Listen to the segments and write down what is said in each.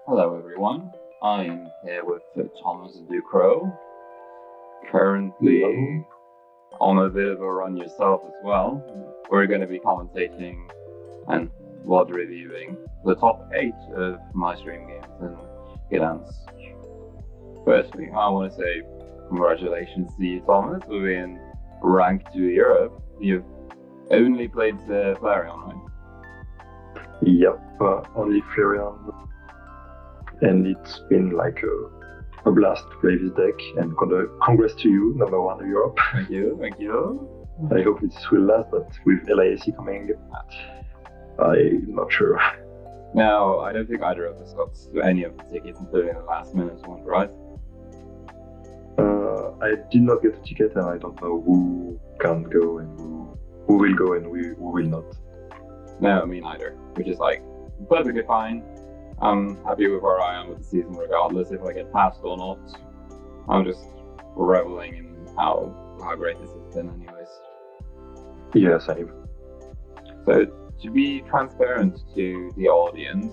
Hello, everyone. I am here with Thomas Ducrot, currently Hello. on a bit of a run yourself as well. We're going to be commentating and VOD reviewing the top 8 of my stream games in Gdansk. Firstly, I want to say congratulations to you, Thomas, for being ranked to Europe. You've only played the Flareon, right? Yep, only Flareon, and it's been like a blast to play this deck. And congrats to you, number one in Europe. Thank you, thank you. I hope it will last, but with LASC coming, I'm not sure. No, I don't think either of us got any of the tickets, including the last minute one, right? I did not get a ticket, and I don't know who can go and who will go and who will not. No, me neither. Which is like perfectly fine. I'm happy with where I am with the season, regardless if I get passed or not. I'm just reveling in how great this has been, anyways. Yes, I. So to be transparent to the audience,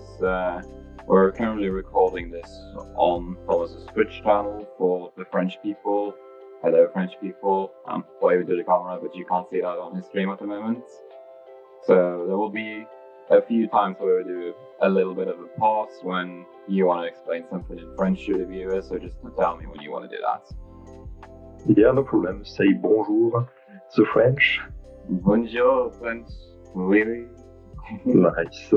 we're currently recording this on Thomas's Twitch channel for the French people. Hello, French people. I'm waving to the camera, but you can't see that on his stream at the moment. So there will be a few times where we do a little bit of a pause when you want to explain something in French to the viewers, so just tell me when you want to do that. Yeah, no problem. Say bonjour, the French. Bonjour, French. Oui. Nice.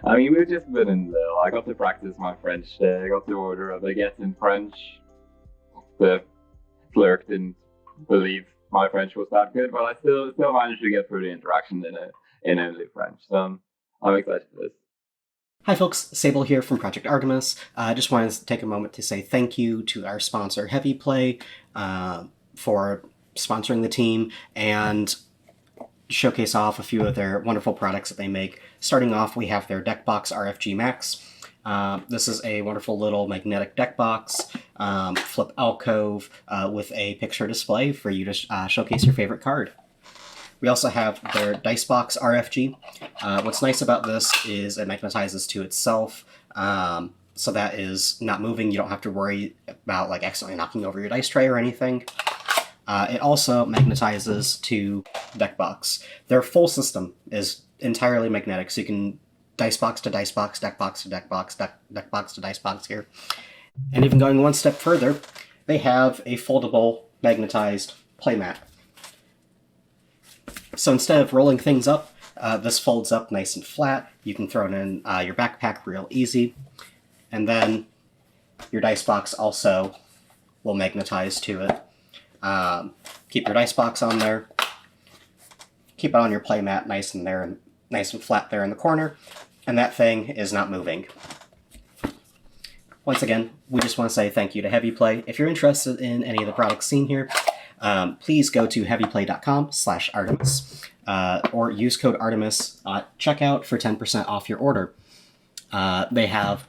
I mean, we've just been in Lille. I got to practice my French there. I got to order a baguette in French. The clerk didn't believe my French was that good, but I still managed to get through the interaction in only French. So I'm excited for this. Hi folks, Sable here from Project Artemis. I just wanted to take a moment to say thank you to our sponsor Heavy Play for sponsoring the team and showcase off a few of their wonderful products that they make. Starting off, we have their deck box RFG Max. This is a wonderful little magnetic deck box, flip alcove with a picture display for you to showcase your favorite card. We also have their Dice Box RFG. What's nice about this is it magnetizes to itself, so that is not moving. You don't have to worry about like accidentally knocking over your dice tray or anything. It also magnetizes to deck box. Their full system is entirely magnetic, so you can dice box to dice box, deck box to deck box, deck box to dice box here. And even going one step further, they have a foldable magnetized playmat. So instead of rolling things up, this folds up nice and flat. You can throw it in your backpack real easy. And then your dice box also will magnetize to it. Keep your dice box on there. Keep it on your playmat nice and flat there in the corner. And that thing is not moving. Once again, we just want to say thank you to Heavy Play. If you're interested in any of the products seen here, please go to heavyplay.com/Artemis or use code Artemis at checkout for 10% off your order. They have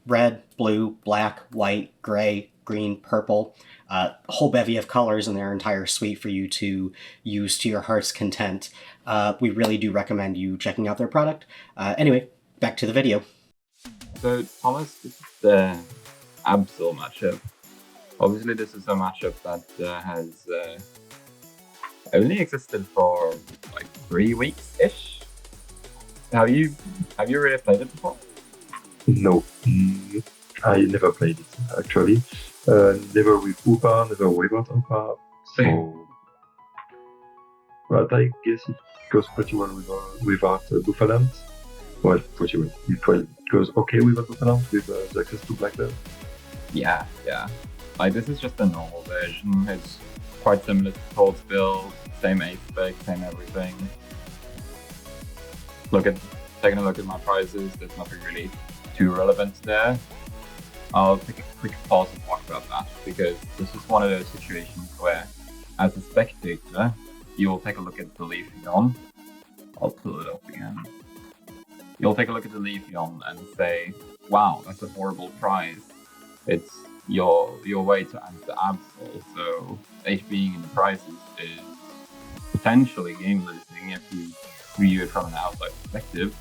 red, blue, black, white, gray, green, purple, a whole bevy of colors in their entire suite for you to use to your heart's content. We really do recommend you checking out their product. Anyway, back to the video. So, Thomas, this is the Absol matchup. Obviously, this is a matchup that has only existed for like 3 weeks-ish. Have you really played it before? No, I never played it actually. Never with Upa, never without Upa. So, but I guess it goes pretty well without Buffalant. Well, pretty well. It goes okay without Buffalant with the access to Black Belt. Yeah. Like, this is just a normal version. It's quite similar to Toad's build, same ace spec, same everything. Taking a look at my prizes, there's nothing really too relevant there. I'll take a quick pause and talk about that, because this is one of those situations where, as a spectator, you will take a look at the Leafeon. I'll pull it up again. You'll take a look at the Leafeon and say, wow, that's a horrible prize. It's your way to enter Absol, so H being in the prizes is potentially game losing if you view it from an outside perspective.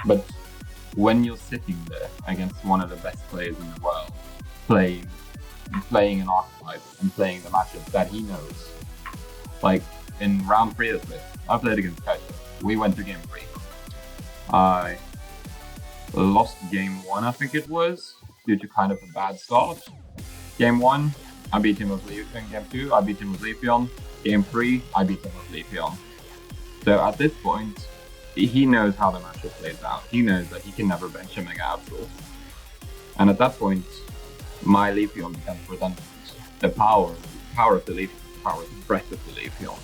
But when you're sitting there against one of the best players in the world, playing an archetype and playing the matchup that he knows. Like in round 3 of this, I played against Kaiser. We went to game 3. I lost game 1, I think it was, due to kind of a bad start. Game 1, I beat him with Leafeon. Game 2, I beat him with Leafeon. Game 3, I beat him with Leafeon. So at this point, he knows how the matchup plays out. He knows that he can never bench a Mega Absol. And at that point, my Leafeon becomes redundant. The power of the Leafeon, the power of the threat of the Leafeon.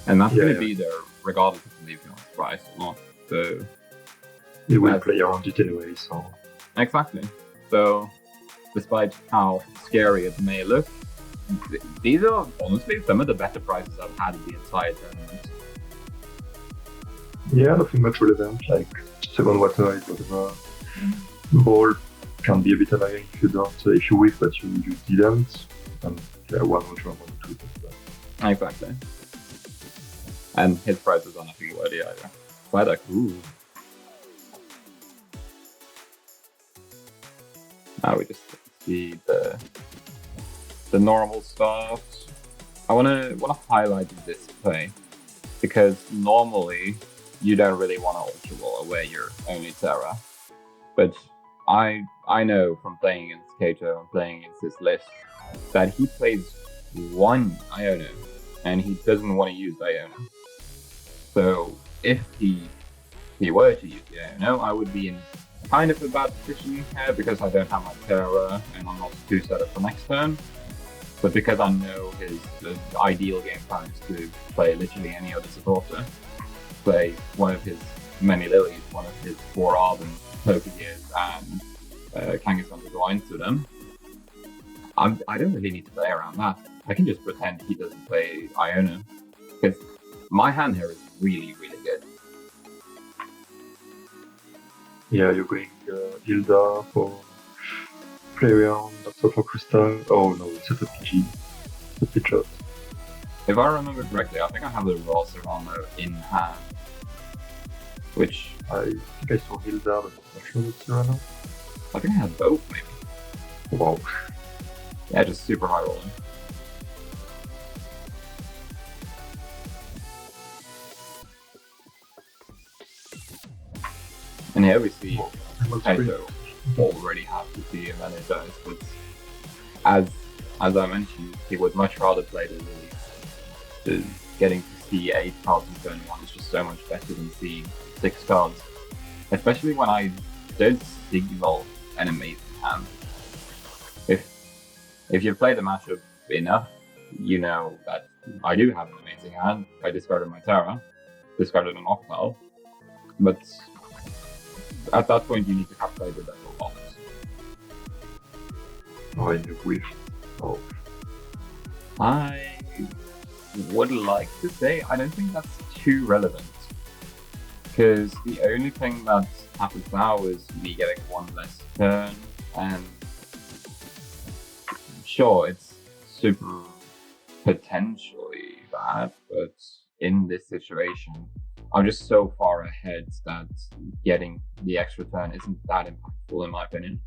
And that's going to be there regardless of the Leafeon's price or not. So you will play around it anyway, so... Exactly. So, despite how scary it may look, these are honestly some of the better prizes I've had in the entire tournament. Yeah, nothing much relevant, like second water is whatever. Ball can be a bit annoying if you don't, if you whiff but you didn't. And yeah, one water, 1 or 2. Exactly. And his prizes are nothing worthy either. Psyduck, ooh. Now we just see the normal stuff. I wanna highlight this play because normally you don't really want to Ultra Ball away your only Terra, but I know from playing against Kato and playing against this list that he plays 1 Iono and he doesn't want to use Iono. So if he were to use the Iono, I would be in kind of a bad position here because I don't have my Terra and I'm not too set up for next turn. But because I know the ideal game plan is to play literally any other supporter, play one of his many lilies, one of his 4 Arden, Pokegears, and Kangaskhan to go into them, I don't really need to play around that. I can just pretend he doesn't play Iono, because my hand here is really, really good. Yeah, you're going Hilda for Flareon, also for Crystal. Oh no, it's a PG. It's a pitch shot. If I remember correctly, I think I have the raw Serrano in hand. Which I think I saw Hilda, but I'm not sure it's Serrano. I think I had both, maybe. Wow. Yeah, just super high rolling. And here we see Kaito already have to see him energized, but as I mentioned, he would much rather play the lilies. Getting to see 8 cards in turn 1 is just so much better than seeing 6 cards. Especially when I don't signal an amazing hand. If you've played the matchup enough, you know that I do have an amazing hand. I discarded my Terra, discarded an Octal, but at that point you need to calculate the double box. Oh, I knew whiff. Oh. I would like to say I don't think that's too relevant. Because the only thing that happens now is me getting 1 less turn, and sure, it's super potentially bad, but in this situation, I'm just so far ahead that getting the extra turn isn't that impactful in my opinion.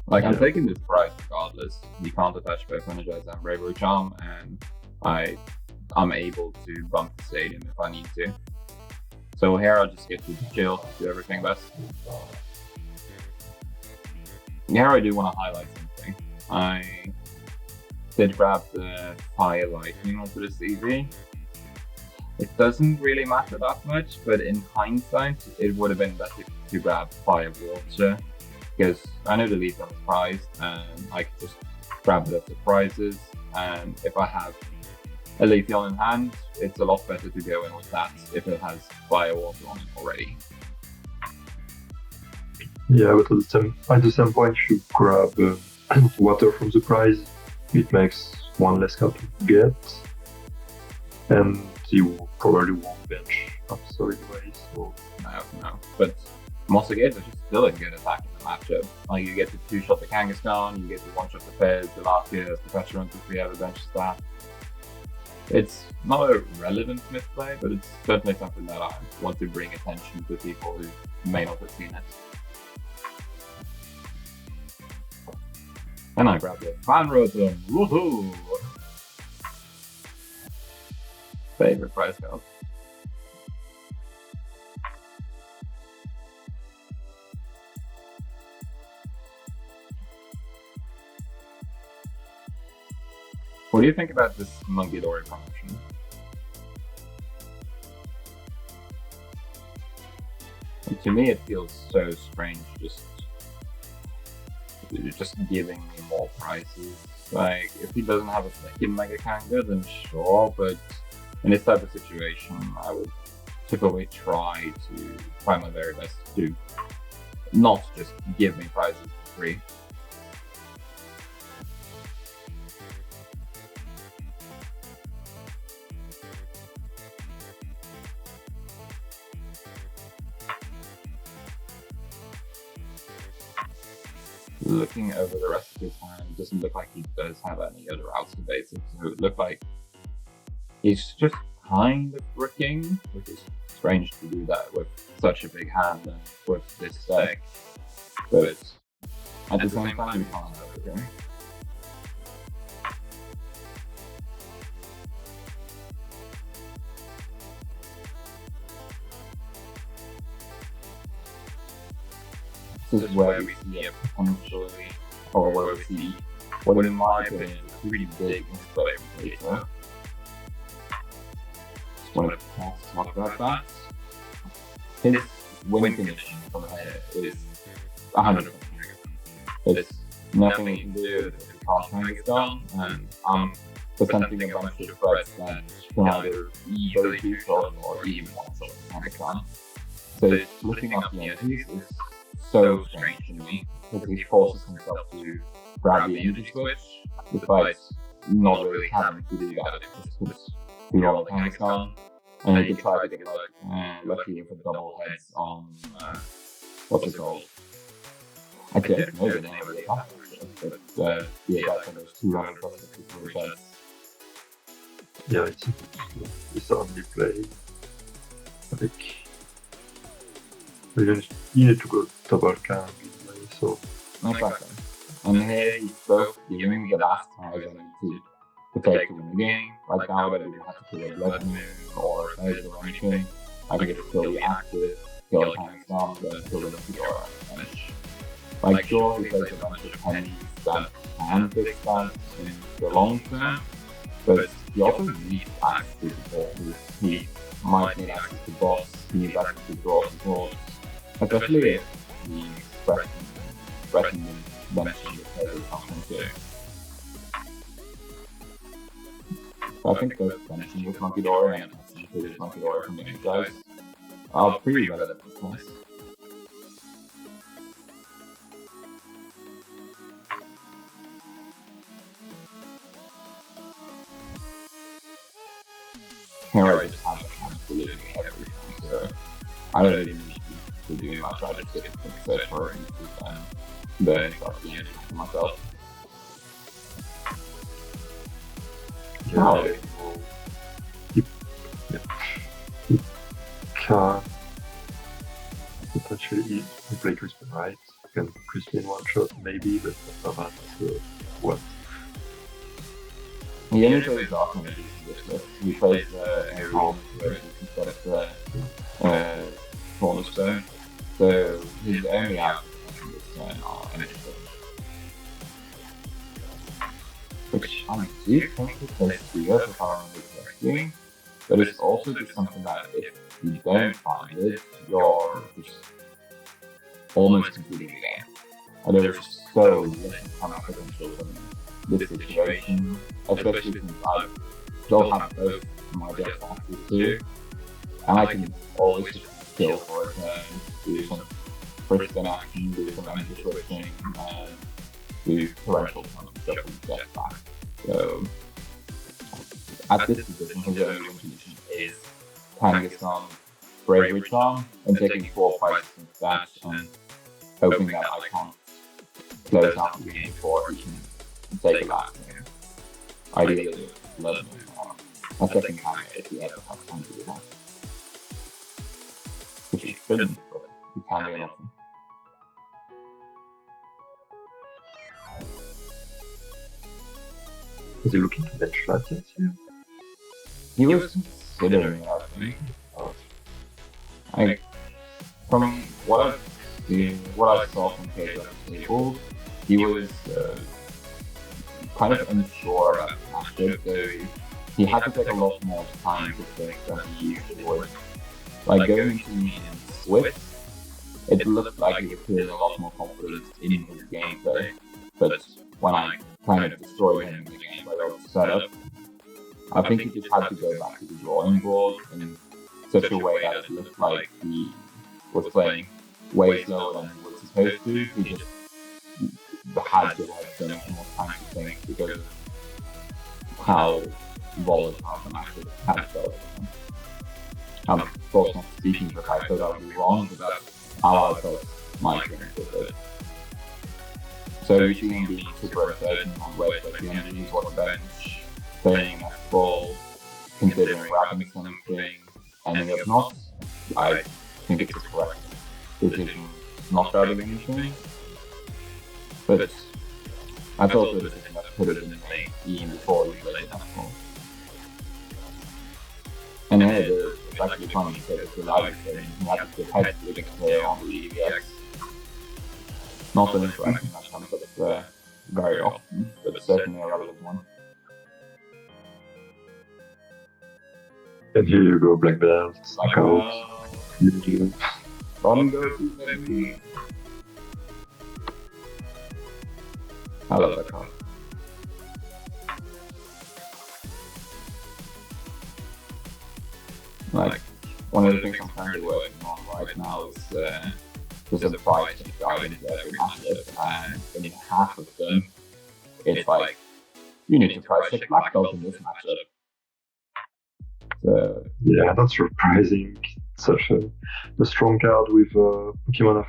Like, I'm taking this prize regardless. You can't attach both Energize and Bravery Charm, and I'm able to bump the stadium if I need to. So here I'll just get to chill, do everything best. Here I do want to highlight something. I did grab the Fire Lightning onto this EV. It doesn't really matter that much, but in hindsight, it would have been better to grab Fire Water, because I know the lead on the prize, and I could just grab it as the prizes, and if I have a Leafeon in hand, it's a lot better to go in with that if it has Fire Water on it already. Yeah, but at the same point, if you grab water from the prize, it makes 1 less card to get, and you probably won't bench Absol anyway, so... No. But Montcg is just still a good attack in the matchup. Like, you get to 2-shot the Kangaskhan, you get to 1-shot the Fez, the Latias, the Petrons if we have a bench stat. It's not a relevant misplay, but it's certainly something that I want to bring attention to people who may not have seen it. And I grabbed it. Fan Rotom, woohoo! Favorite prize card. What do you think about this Monkey Dory promotion? And to me, it feels so strange just giving me more prizes. Like, if he doesn't have a second Mega Kanga, then sure, but in this type of situation, I would typically try my very best to not just give me prizes for free. Looking over the rest of his hand, it doesn't look like he does have any other outs to basic, so it looks like he's just kind of bricking, which is strange to do that with such a big hand and with this deck. But at the same time, we can't have everything. This is where we see a potentially, or where we see what in my opinion is a pretty big misplay from Peter. Just wanted to talk about that. His win condition from here is 100%. There's nothing he can do if he can't hang his gun, and I'm presenting a bunch of threats that can either easily do so or even one-shot hang his gun. So looking up the energies is so strange to me, because he forces himself to grab the energy switch, despite not really having to do that. It just puts the roll of hands down, and he can try to get lucky for double heads on, what's it called? I don't know the name of the attack, but the attack on those 200 plus 64 heads. Yeah, it's only play. I think you need to go double count anyway, so. Exactly. And here he's both giving me the last time I need to take to win the game. Right now, I didn't have to kill a Blood Moon or Phase or anything. I can just kill the active, kill the hands down, then kill the Fedora and finish. Like, sure, he plays a bunch of pennies that can fix that in the long term, but he also needs access to support. He might need access to boss, he needs access to draw support. Especially if he's threatening benching the player or something too. So I think both benching with Monkey Dory and benching with Monkey Dory from the guys are pretty relevant with this. Here I just have absolutely everything, so I don't really need to do much. I just get a search for it and then start the engine for myself. Yeah, you can potentially play Crispin, right? You can Crispin one shot maybe, but not that what? The initial is often we place the aerial instead of the cornerstone, so his only out is energy switch. Which I do think is plays here if I remember correctly, but it's also just something that if you don't find it, you're just almost completing the game. And there's so little kind of potential from this situation, especially since I still have both my death boxes too, and I can always just kill for a turn, do some first in action, do some energy switching, and do torrential stuff and get back. So at this position, his only win condition is Kangaskhan, Bravery Charm, and taking 4 fights from that and hoping that I can't close out the game before he can take a last game. Ideally, Blood Moon or a second time if he ever has time to do that. Which he shouldn't, but he can be an option. Is he looking to bench Latias here? He was considering it, I think. Like, from what I saw from Pedro at the table, he was kind of unsure about the matchup, so he had to take a lot more time to think than he usually would. Like going into the Swift, it looked like he was feeling a lot more confident in his gameplay, but when I kind of destroyed him in the game by the setup, I think he just had to go back to the drawing board in such a way that it looked like he was playing way slower than he was supposed to. He just had to have so much more time to think because of how volatile the matchup had felt. I'm of course not speaking for Kai, so that would be wrong, but that's how I felt my experience with it. So we see him being super excited on web, like the energies on the bench, playing at full, considering grabbing something, and if not, I think it's a correct decision not grabbing anything. But I thought the decision that put it in the lane even before we played that ball. And then it's actually funny because it's a live game, he had to head to the player on the EVX. Not an interaction that comes up very often, but certainly a relevant one. And here you go, Black Belt, knockout. On go to baby. I love that card. Like, one of the things I'm currently working on right now is there's a price to dive into every matchup, and in half of them, it's like, you need to price check Black Belt in this matchup. So, yeah, that's surprising. Such a strong card with Pokemon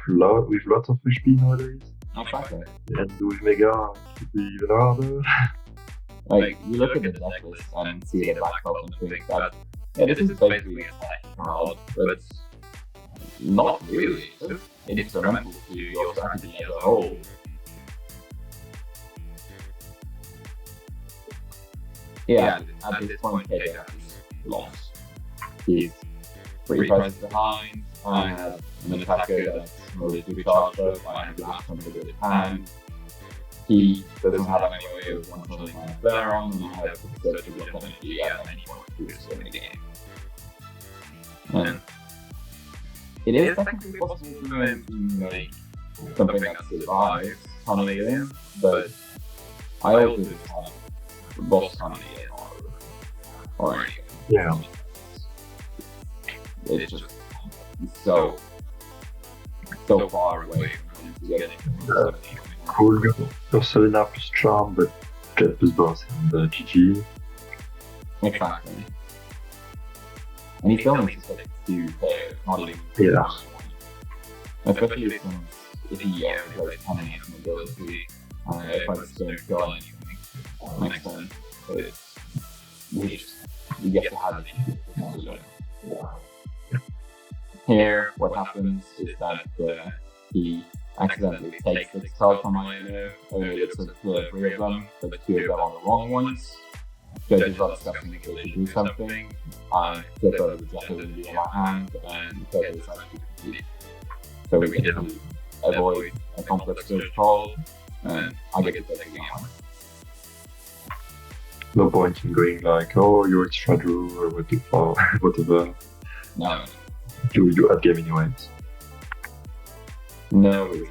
with lots of HP nowadays. exactly. And with Mega, it could be even harder. Like, you look at the deck list and see the Black Belt and think that, yeah, this is basically a slash card, but not really. It's instrumental to your strategy as a whole. Yeah, at this point, Hagen has lost. He's 3 prices behind. I have an attacker that's mostly to charge up. I have last under his hand. He doesn't have any way of one-shotting my Flareon, and I have considerable block energy at any point through this in the game. And it is technically possible for him to make something that survives Tunneling, but I also just have boss Tunneling or anything. Yeah. It's just so far away from getting Cool, go Selena plus Charm, but Jet plus Boss and GG. Exactly. And he still needs to take 2 players, not even Yeah. especially since if he plays Tunneling as an ability, if I just don't kill anything next turn, it's you get to have it. Here, what happens is that he accidentally takes 6 cards from my only looks at 3 of them, but 2 of them are the wrong ones. Judges are discussing if they should do something. I flip over the Jet in my hand, and the turtle is actually complete. So we get to avoid a complex search call, and I get to take the game on. No point in going like, oh, you're extra draw or whatever. No. You add game anyways. No reason.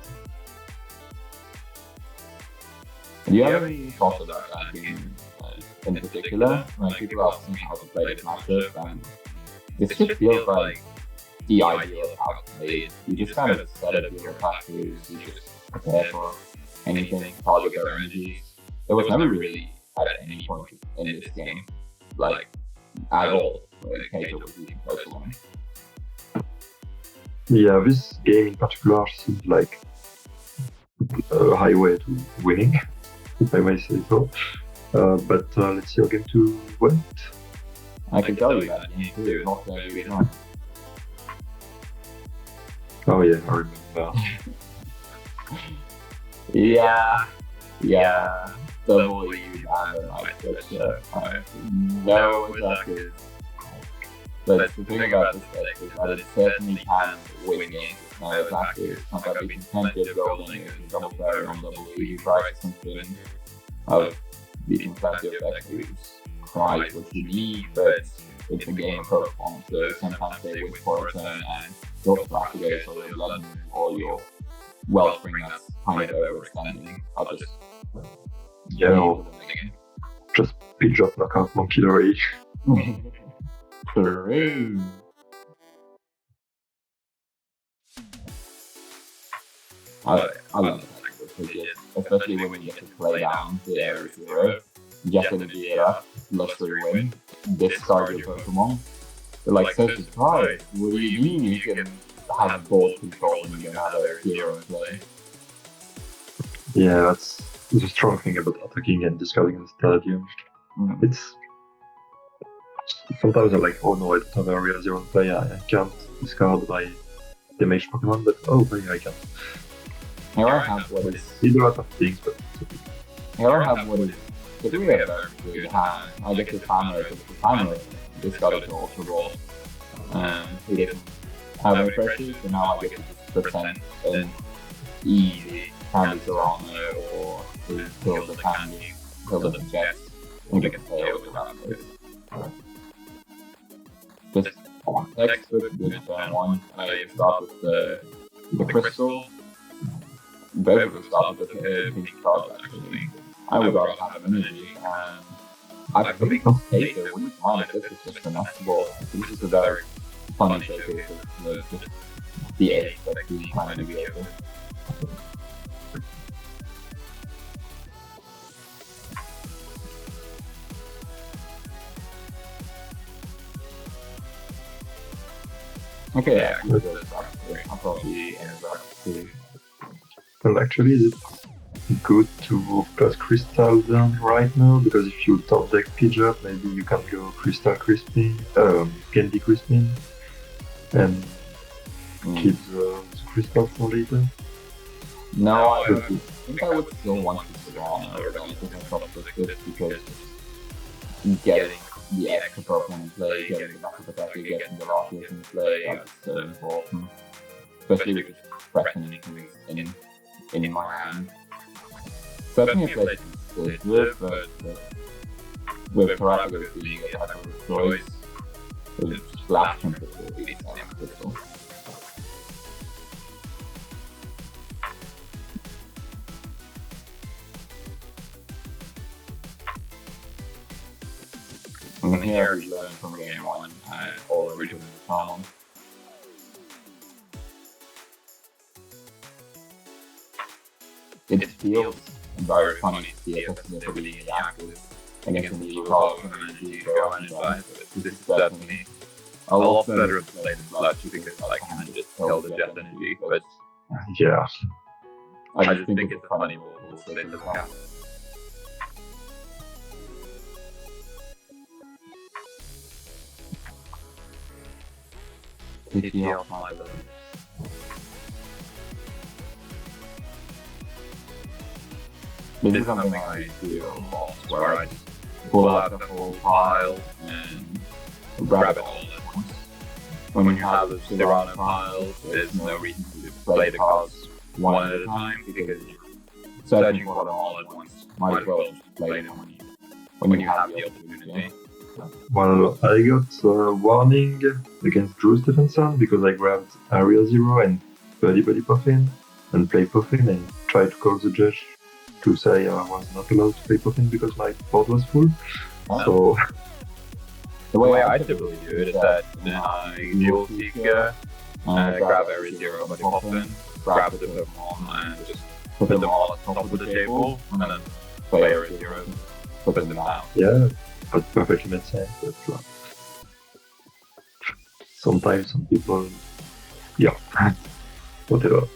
Do you have any thoughts about that game in particular? When people ask me how to play this matchup, and this just feels like the ideal of how to play it. You just kind of set up your attackers, you just prepare for anything, target their energies. There was never really at any point in this game, like, at all, where Kato was using close one. Yeah, this game in particular seems like a highway to winning, if I may say so. But let's see, again to wait. I can tell you that game too, not very long. Oh yeah, I remember. Yeah. Double you and I switch. No, exactly. But the thing about this deck is that it certainly can win games. No, exactly. It's not that we can plenty of golden, double Flareon, double you try something of beating plenty of decks who's quite what you need, but it's a game of Pokemon, so sometimes they wait for a turn and your Strategaze or your Blood Moon or your Wellspring that's kind of overextending. I'll just just pitch up knockout Monkey Dory. True. I love it, especially when you get to play down the Area 0, get to the up, luxury win, discard your Pokemon. They're like so surprised. What do you mean you can have board control and you can have a hero in play? Yeah, that's the strong thing about attacking and discarding the stadium. It's sometimes I'm like, oh no, I don't have Area 0 in play, I can't discard my damaged Pokemon, but oh, maybe I can. Here I have what is... Need a lot of things, but... Here I have what is... If we have a good hand, I get the timer, discard it to Ultra Ball. He didn't have any pressure, so now I get to just pretend an easy Candy Serrano or to kill the Candy, kill the Jets, and get the play over that. Just textbook good turn 1. I start with the Crystal. Both of them start with the pink cards actually. I would rather have an energy, and I think Potato wouldn't mind if this is just enough ball. This is a very funny showcase of the edge that we kind of be able. Okay, yeah, I'll probably end up too. Well, actually, is it good to pass Crystal down right now? Because if you top deck Pidgeot, maybe you can go Crystal Crispin, Candy Crispin, and keep the Crystal for later? No, I think I would still want to sit on over than to top deck this because getting the extra Pokemon in play, getting the backup attack, getting the Latios in play, that's so important. Especially with threatening things in my hand. Certainly a place to live, but with Terrapagos being a type of choice, the Splash Tempest will be the same crystal. And here we learn from game 1 and all original Pokemon. It feels very funny to see a customer being active against an evil call from an energy go and advise, but this is definitely a lot better played than Blood because I can just kill the Jet energy, but yeah. I just think it's a funny rule to look at. TTL my love. This is something I do a lot, where I just pull out the whole pile and grab it all at once. When you have a Serrano pile, there's no reason to play the cards one at a time, because you're searching for them all at once. Might as well just play them when you have the opportunity. Well, I got a warning against Drew Stephenson because I grabbed Area 0 and Buddy Puffin and play Puffin and tried to call the judge to say I was not allowed to play Puffin because my board was full. So the way I typically do it is that I dual seek, grab Area 0 by Puffin, grab the Pokemon and just put them all at the top of the table and then play Area 0, put them down. Yeah, that perfectly makes sense. But sometimes some people, yeah, whatever.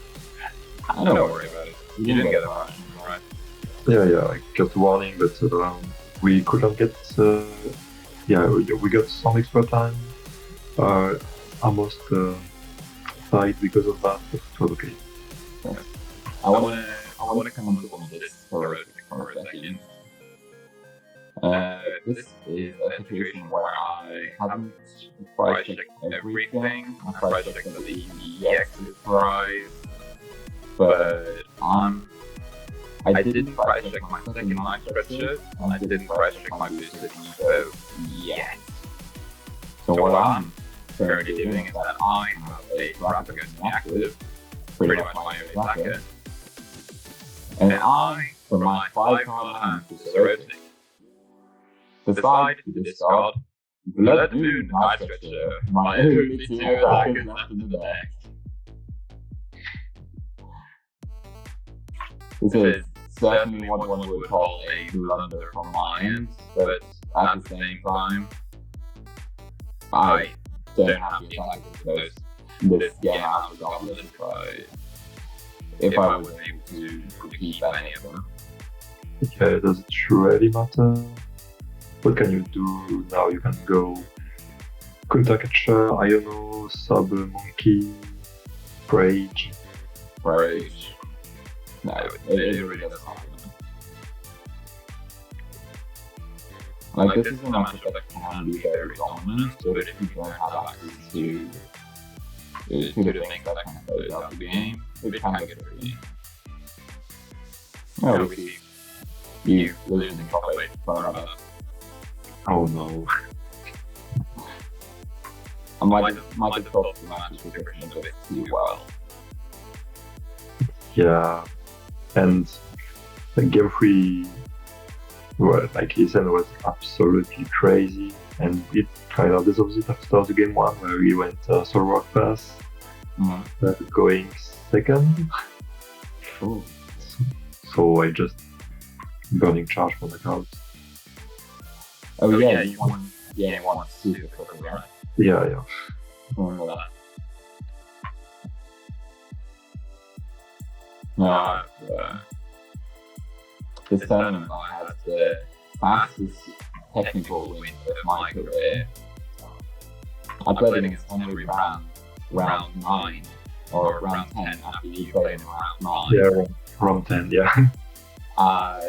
I don't worry about it. You didn't get a warning, right? Yeah, I got a warning, but we couldn't get yeah, we got some extra time. Almost died because of that, but it was okay. I wanna comment on this for a second. This is a situation where I haven't price checked everything. I price checked the exit price, but I didn't price check my second night spreadsheet, and I didn't price check my boosted Evo yet. So what I'm currently doing is that I have a graphic active, pretty much my own tracker, and I, for my 5-card hand to rotate, decide to discard Blood Moon Night Stretcher, my only 2 attackers left in the deck. This is certainly what one would call a blunder from my end, but at the same time, I don't have the attackers to close this game out regardless if I was able to keep any of them. Okay, does it really matter? What can you do now? You can go Countercatcher, Iono, Sub Monkey, Rage. No, it really doesn't happen. Like, this is an matchup that can be very dominant, but if you don't have access to the things that can close out the game, it can get tricky. Oh, we see you losing top 8 for that. Oh no. I might have thought the match description a bit too well. Yeah, and the game 3, well, like he said, was absolutely crazy, and it kind of deserves it after the game 1 where we went Soul Rock Pass, going second. Ooh. So I just burning charge for the cards. Oh yeah, you won game 1 super quickly, right? Yeah. Remember that. No, this tournament I had the fastest technical win of my career. I played against Henry Brown round 9 or round 10 after you played in round 9. Yeah, round 10, yeah. I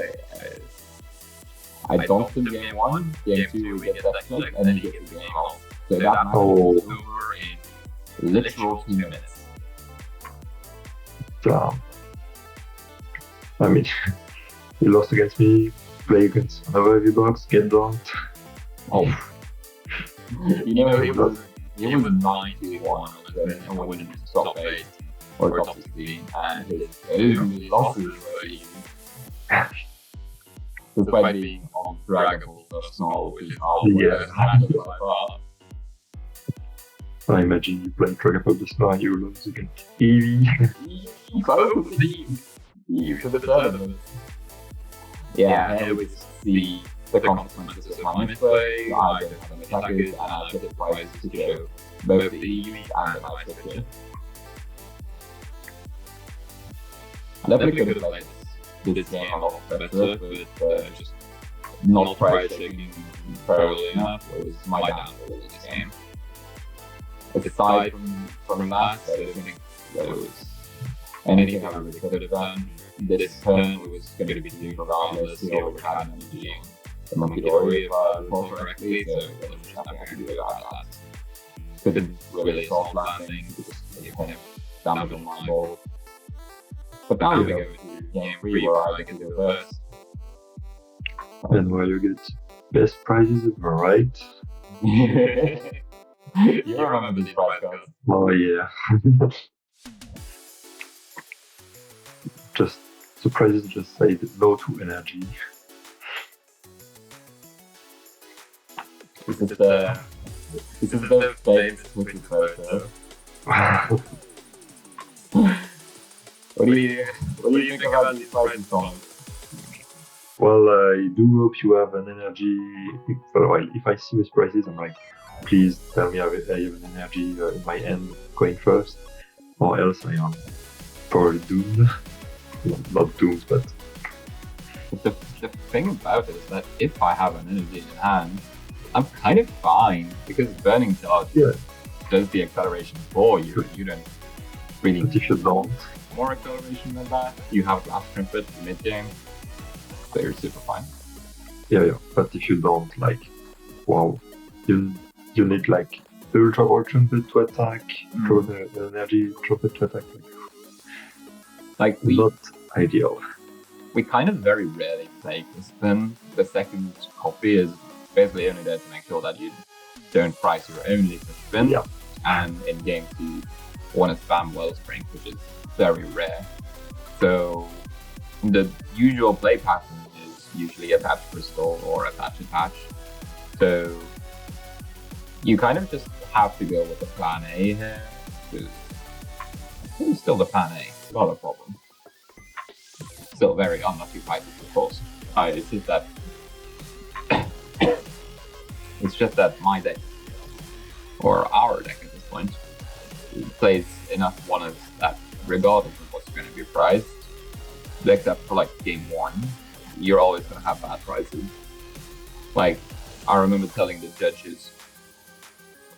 donked him game 1, game 2 we get that click, and then he gets the game off. So that match was over in literal 2 minutes. Damn. I mean, he lost against me, play against another heavy box, get donked. Oh. You know, he was 9-1 and winning top 8 or top 16, and his only losses were easy. Despite being on Dragon Ball Small, which is our worst matchup by far. I imagine you playing Dragon Ball Small and you lose against Eevee. Both teams! To the tournament. Yeah, here we see the consequences of my misplay. I don't have any attackers, and I get the prizes to go both the Eevee and the Night Stretcher. I definitely could have played this game a lot better, but just not pricing thoroughly enough was my downfall in this game. Aside from that, I don't think there was anything I really could have done. This turn was going to be due regardless. He already had an energy the Monkey Dory if I recall correctly, so there was nothing I could do about that. Couldn't really soft landing, just kind of damage on my ball. But now we go to game 3 where I get to go first. And where you get best prizes ever, right? You remember these prize cards? Oh yeah. Just surprises just say no to energy. This is the famous Twitter photo. What do you think about these prizes, Thomas? Well, I do hope you have an energy. If I see these prizes, I'm like, please tell me I have an energy in my hand going first, or else I am probably doomed. Not doomed, but the thing about it is that if I have an energy in hand, I'm kind of fine because Burning Charge does the acceleration for you. You don't really But if you don't, more acceleration than that. You have Blast Trumpet mid game, so you're super fine. yeah. But if you don't, like, wow, you need like the Ultra Ball Trumpet to attack, throw the energy Trumpet to attack. Like we Not ideal. We kind of very rarely play Crispin. The second copy is basically only there to make sure that you don't price your only Crispin. Yeah. And in game 2, want to spam Wellspring, which is very rare. So the usual play pattern is usually attach Crystal or attach. So you kind of just have to go with the plan A here. It's still the plan A, it's not a problem. Still very unlucky fighters, of course. It's just that my deck, or our deck at this point, plays enough one-offs that regardless of what's going to be priced, except for like game 1, you're always going to have bad prices. Like, I remember telling the judges,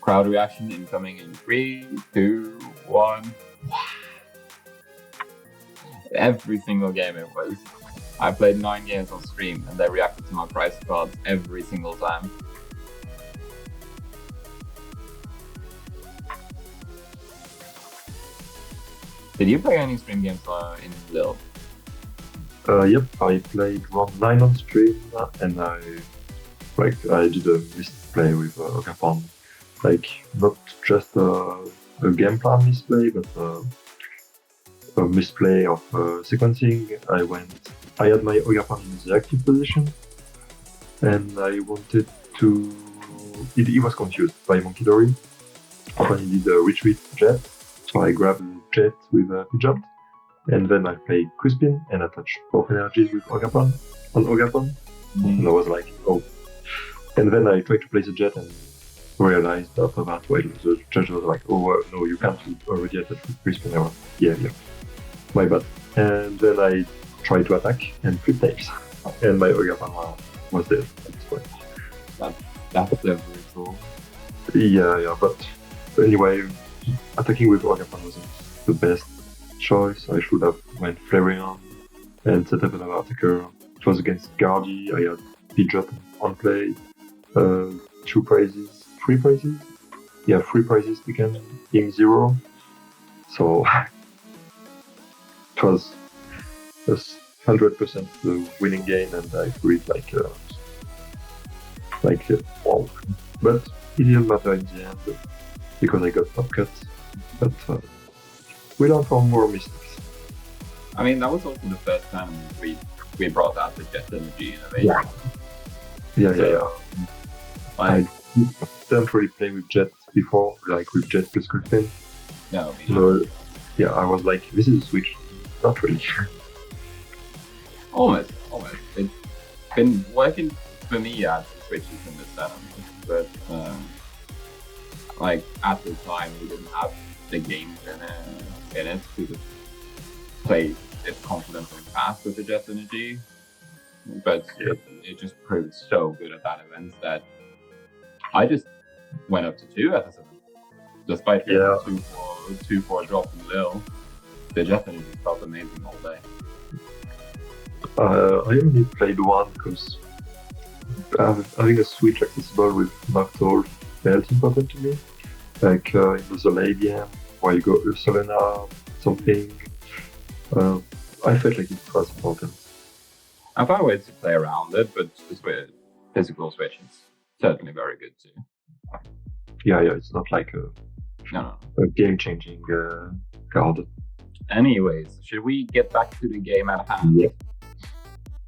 crowd reaction incoming in 3, 2, 1. Every single game it was. I played 9 games on stream and they reacted to my price cards every single time. Did you play any stream games in Lil? Yep, I played round 9 on stream, and I did a misplay with Ogapon. Like, not just a game plan misplay, but a misplay of sequencing. I had my Ogapon in the active position, and I wanted to. He was confused by Monkey Dory. When he did a retreat jet, so I grabbed a jet with a Pidgeot, and then I played Crispin and attached both energies with Ogapon on Ogapon. And I was like, oh. And then I tried to play the jet and realized after that, well, the judge was like, oh, no, you can't already attach with Crispin. I was, yeah. My bad. And then I tried to attack and flip tails. And my Ogapon was dead at this point. That's very cool. Yeah, but anyway, attacking with Ogapon wasn't the best choice. I should have went Flareon and set up another attacker. It was against Guardy. I had Pidgeot on play. 3 prizes? Yeah, 3 prizes taken in 0. So it was a 100% the winning game, and I threw it like wow. But it didn't matter in the end because I got top cut. But we learned from more mistakes. I mean, that was also the first time we brought out the Jet Energy innovation. Yeah. Like, I didn't really play with Jet before, like with Jet plus Crispin. no, So yeah, I was like, this is a switch. Not really. almost. It's been working for me as the switches in the setup, but like at the time we didn't have the games in it to just play it confidently and fast with the Jet Energy. But it just proved so good at that event that I just went up to 2 at the 7. Despite getting 2-4 drop from Lil, the Jet Energy felt amazing all day. I only played 1 because having a switch accessible with Noctowl felt important to me. Like in the Zoladian, where you go Ursulina, something. I felt like it was important. I found ways to play around it, but just with physical switch, it's certainly very good too. Yeah, it's not like a game-changing card. Anyways, should we get back to the game at hand? Yeah.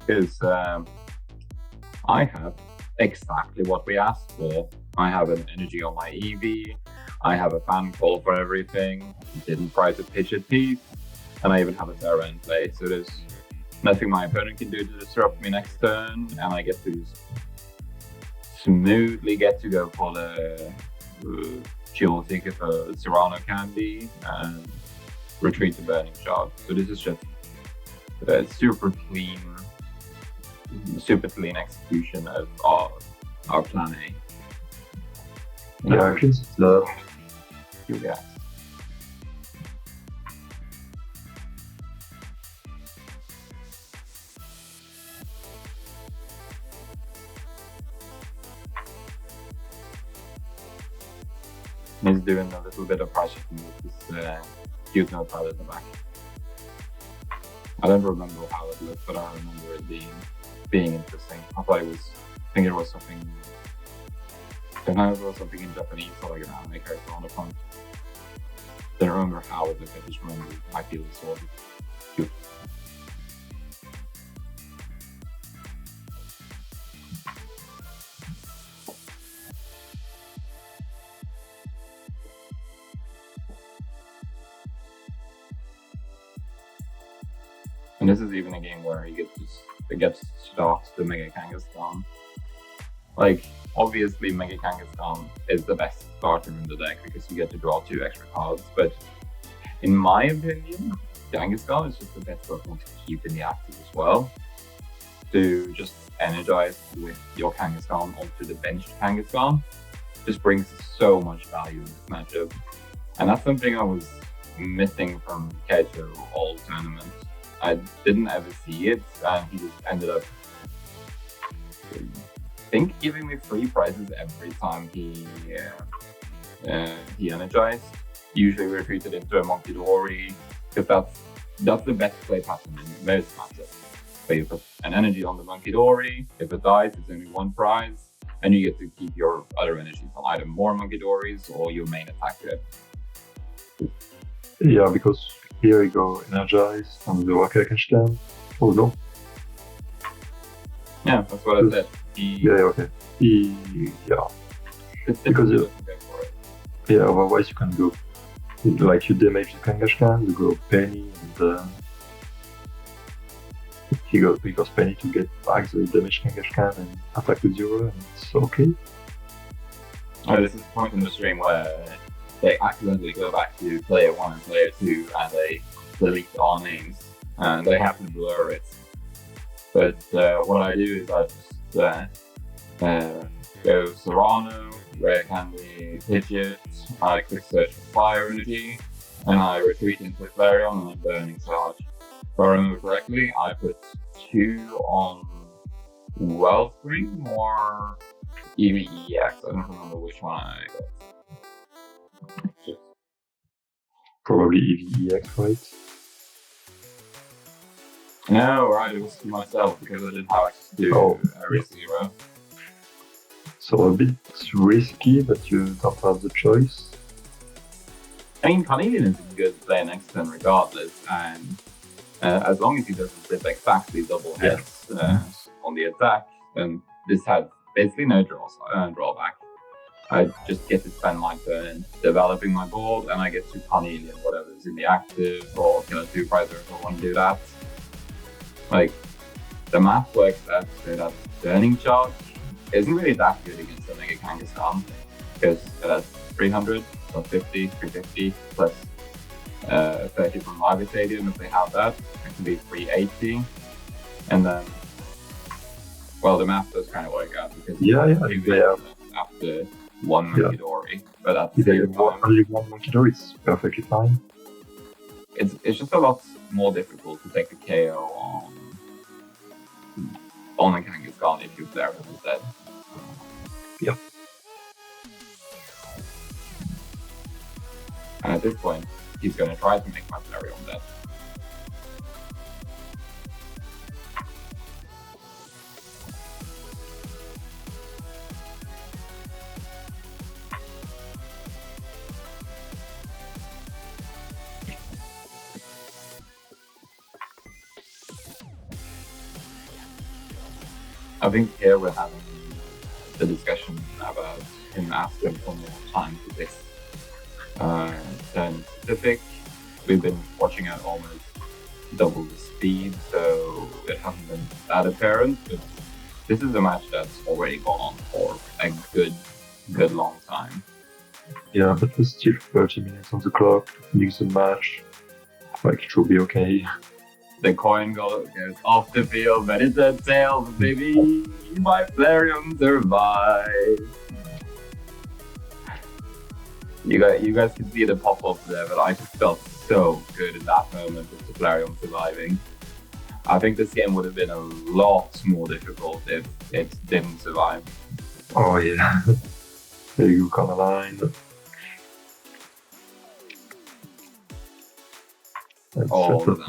Because I have exactly what we asked for. I have an energy on my Eevee, I have a fan call for everything, didn't price a pitch at teeth, and I even have a Terra in play, so there's nothing my opponent can do to disrupt me next turn, and I get to smoothly go for the Chill Ticket for Serrano Candy and retreat to Burning Shard. So this is just a super clean execution of our plan A. Yeah, I can see that. You guys. He's doing a little bit of projecting with this cute notepad at the back. I don't remember how it looked, but I remember it being interesting. I thought it was. I think it was something. I don't know if it was something in Japanese or like an anime character on the front. Don't remember how it looked. I just remember I feel it sort of cute. And this is even a game where it gets stocks the Mega Kangaskhan. Like, obviously Mega Kangaskhan is the best starter in the deck because you get to draw 2 extra cards, but in my opinion, Kangaskhan is just the best Pokemon to keep in the active as well. To just energize with your Kangaskhan onto the benched Kangaskhan just brings so much value in this matchup. And that's something I was missing from Keito all tournament. I didn't ever see it, and he just ended up, I think, giving me free prizes every time he energized. Usually retreated into a Monkey Dory, because that's the best play pattern in most matchups. So you put an energy on the Monkey Dory, if it dies, it's only 1 prize, and you get to keep your other energies on either more Monkey Dories or your main attack rep. Yeah, because here you go, energize on the Kangaskhan. Oh no. Yeah, that's what I said. Okay. Yeah. Because you doesn't go for it. Yeah, otherwise you can go, like, you damage the Kangaskhan, you go Penny, and he goes Penny to get back the damaged Kangaskhan and attack with 0, and it's okay. Oh, this is the point in the stream where they accidentally go back to player 1 and player 2 and they delete all names and they have to blur it. But what I do is I just go Serrano, Rare Candy, Pidgeot, I quick search for Fire Energy, and I retreat into Flareon and I'm Burning Charge. If I remember correctly, I put 2 on Wellspring or EVEX. I don't remember which one I got. Probably EVEX, right? No, right, it was to myself because I didn't have access to Area 0. So a bit risky, but you don't have the choice. I mean, Carnelian is a good play next turn regardless, and as long as he doesn't flip exactly double hits on the attack, then this had basically no drawback. I just get to spend my turn developing my board, and I get to Carnelian whatever's in the active, or kill a 2-prizer if I want to do that. Like, the math works out so that Burning Charge isn't really that good against the Mega Kangaskhan, because it has 300, plus 50, 350, plus 30 from Live Stadium if they have that. It can be 380, and then, well, the math does kind of work out because after 1 Monkey Dory, but at the same time, only 1 Monkey Dory is perfectly fine. It's just a lot more difficult to take the KO on a Kangaskhan if you're there instead. Yeah. And at this point, he's going to try to make my Flareon dead. I think here we're having the discussion about him asking for more time for this turn specific. We've been watching at almost double the speed, so it hasn't been that apparent, but this is a match that's already gone on for a good long time. Yeah, but there's still 30 minutes on the clock to finish the match. Like, it should be okay. The coin goes off the field, but it's a tails, baby. My Flareon survives. You guys can see the pop up there, but I just felt so good in that moment with the Flareon surviving. I think this game would have been a lot more difficult if it didn't survive. Oh yeah. There you go, line. And Oh, set up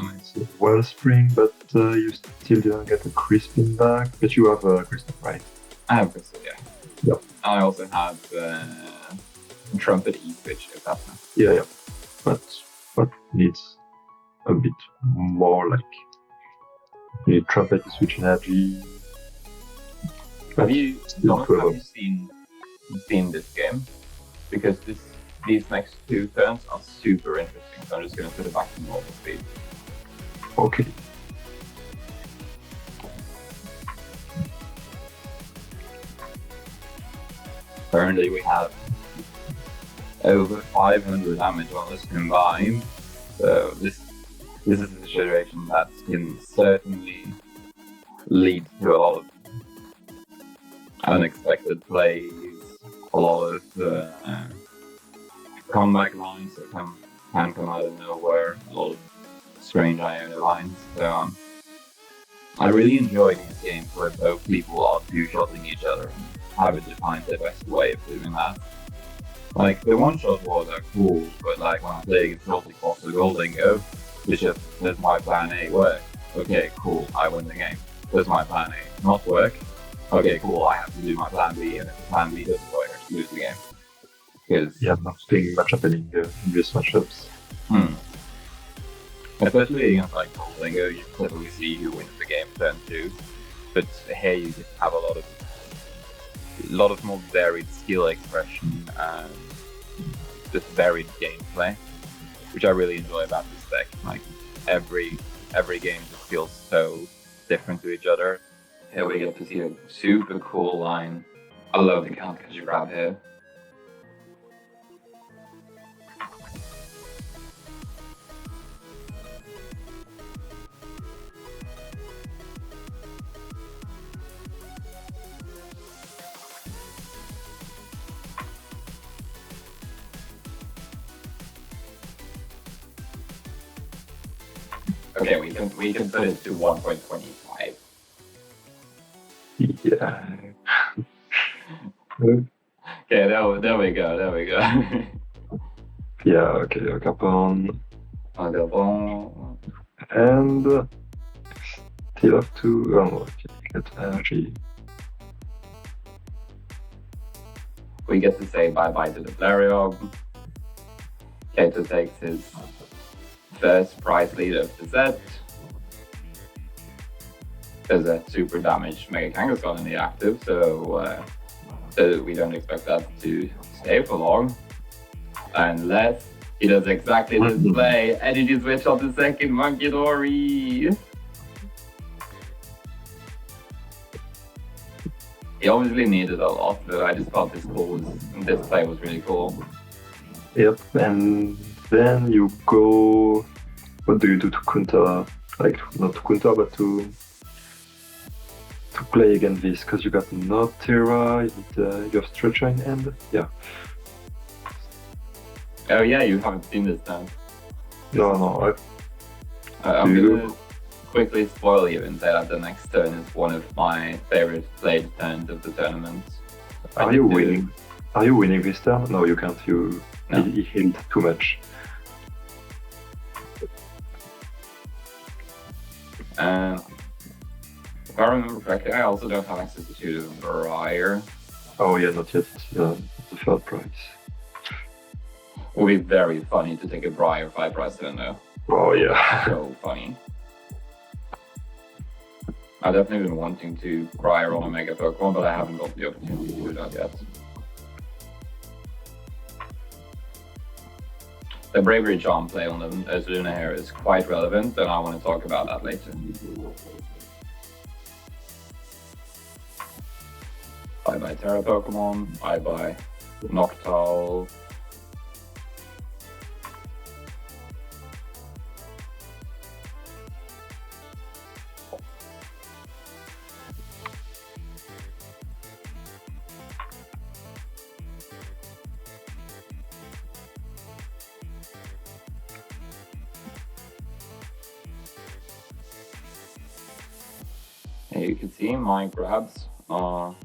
Wellspring, but you still didn't get a Crispin back. But you have a Crystal, right? I have Crystal, yeah. Yep. I also have Trumpet E switch, if that's not. Yeah. But needs a bit more, like you need Trumpet to switch energy. Have you seen this game? Because these next 2 turns are super interesting, so I'm just going to put it back to normal speed. Okay. Currently we have over 500 damage on this combined, so this is a situation that can certainly lead to a lot of unexpected plays, a lot of comeback lines that can come out of nowhere, a lot of strange Iona lines. So I really enjoy these games where both people are two-shotting each other and haven't defined the best way of doing that. Like, the one-shot wars are cool, but like when I'm playing a Trolley Fox or Golden Go, it's just, does my plan A work? Okay, cool, I win the game. Does my plan A not work? Okay, cool, I have to do my plan B, and if the plan B doesn't work, I lose the game. Because nothing much happening in these matchups. Especially against like Golden Go, you clearly see who wins the game turn 2. But here you just have a lot of more varied skill expression and just varied gameplay, which I really enjoy about this deck. Like every game just feels so different to each other. Here we get to see a super cool line. I love the count catch grab here. Okay, we can put it to 1.25. Yeah. Okay, there we go. Yeah, okay, Agapon. And still have to get energy. We get to say bye-bye to the Flareon. Kato takes his first prize lead of the set. There's a super damaged Mega Kangaskhan in the active, so we don't expect that to stay for long. Unless he does exactly this play, energy switch on the second Monkey Dory. He obviously needed a lot, but I just thought this play was really cool. Yep, and then you go. What do you do to counter? Like, not to counter, but to play against this, because you got no Terra, you have Stretcher in hand. Yeah. Oh yeah, you haven't seen this then. No. I'm gonna quickly spoil you and say that the next turn is one of my favorite played turns of the tournament. Are you winning? Are you winning this turn? No, you can't. No. He hit too much. If I remember correctly, I also don't have access to the Briar. Oh yeah, not yet. The third prize. It would be very funny to take a Briar 5 prize turn though. Oh yeah. So funny. I've definitely been wanting to Briar on a Mega Pokemon, but I haven't got the opportunity to do that yet. The Bravery Charm play on the Luna here is quite relevant, and I want to talk about that later. Bye-bye Terra Pokemon, bye-bye Noctowl. You can see my grabs are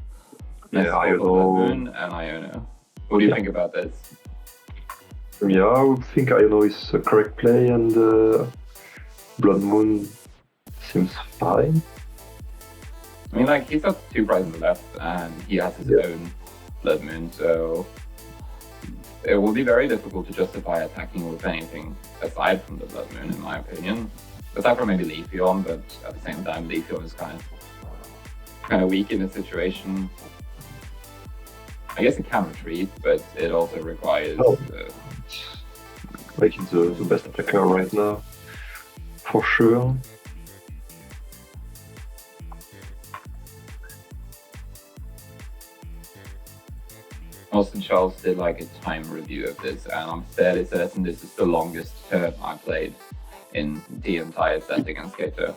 Yeah, I Moon know. and Iono. What do you Yeah. think about this? Yeah, I would think I know is a correct play, and Blood Moon seems fine. I mean, like, he's got 2 prizes left, and he has his own Blood Moon, so it will be very difficult to justify attacking with anything aside from the Blood Moon, in my opinion. Aside from maybe Leafeon, but at the same time, Leafeon is kind of weak in this situation. I guess it can retreat, but it also requires... Like, he's the best attacker right now, for sure. Austin Charles did like a time review of this, and I'm fairly certain this is the longest turn I played in the entire set against Kato.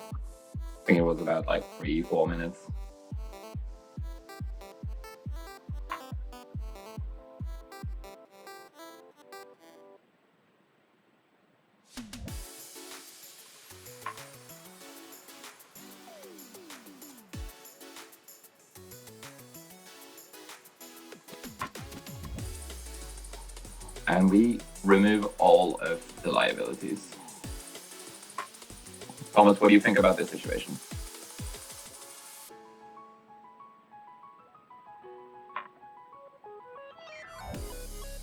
I think it was about like 3-4 minutes. And we remove all of the liabilities. Thomas, what do you think about this situation?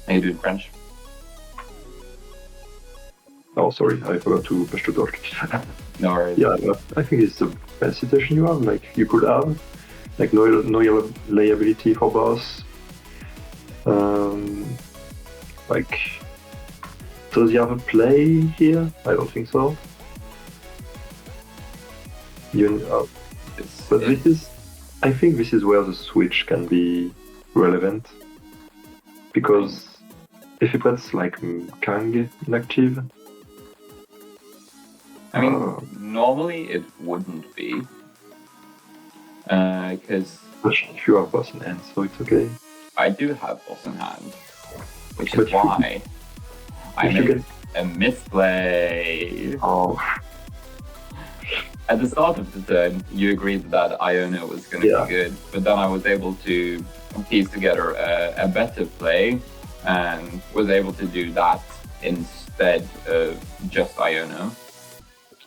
How you doing, French? Oh, sorry, I forgot to push the torch. No worries. Yeah, I think it's the best situation you have. Like, you could have, like, no liability for boss. Like, does he have a play here? I don't think so. But this is, I think this is where the switch can be relevant, because if it puts like Kang inactive, I mean, normally it wouldn't be, because if you have boss in hand, so it's okay. I do have boss in hand, which is why I made a misplay. Oh. At the start of the turn, you agreed that Iono was going to be good, but then I was able to piece together a better play and was able to do that instead of just Iono.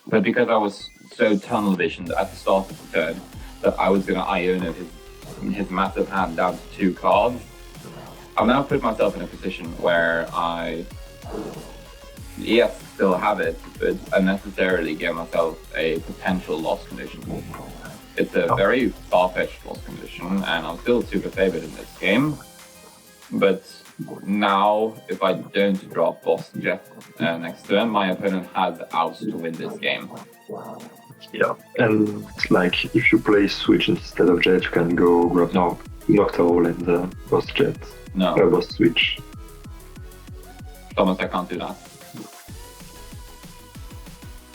But because I was so tunnel visioned at the start of the turn that I was going to Iono his massive hand down to 2 cards, I've now put myself in a position where I, yes, still have it, but unnecessarily give myself a potential loss condition. It's a very far-fetched loss condition, and I'm still super favored in this game. But now, if I don't drop Boss Jet next turn, my opponent has outs to win this game. Yeah, and like if you play Switch instead of Jet, you can go grab Noctowl and Boss Jet. No. Boss Switch. Thomas, I can't do that.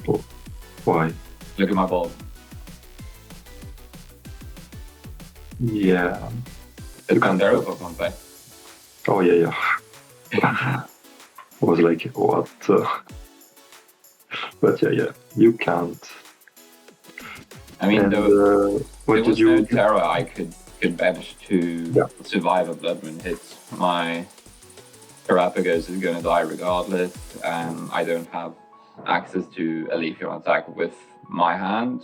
Oh. Why? Look at my ball. Yeah. It's Pantera for one play. Oh, yeah. I was like, what? But yeah, you can't. I mean, and, there was no Terra I could bench to survive a Blood Moon hit. My Terrapagos is going to die regardless, and I don't have access to a Leafeon attack with my hand,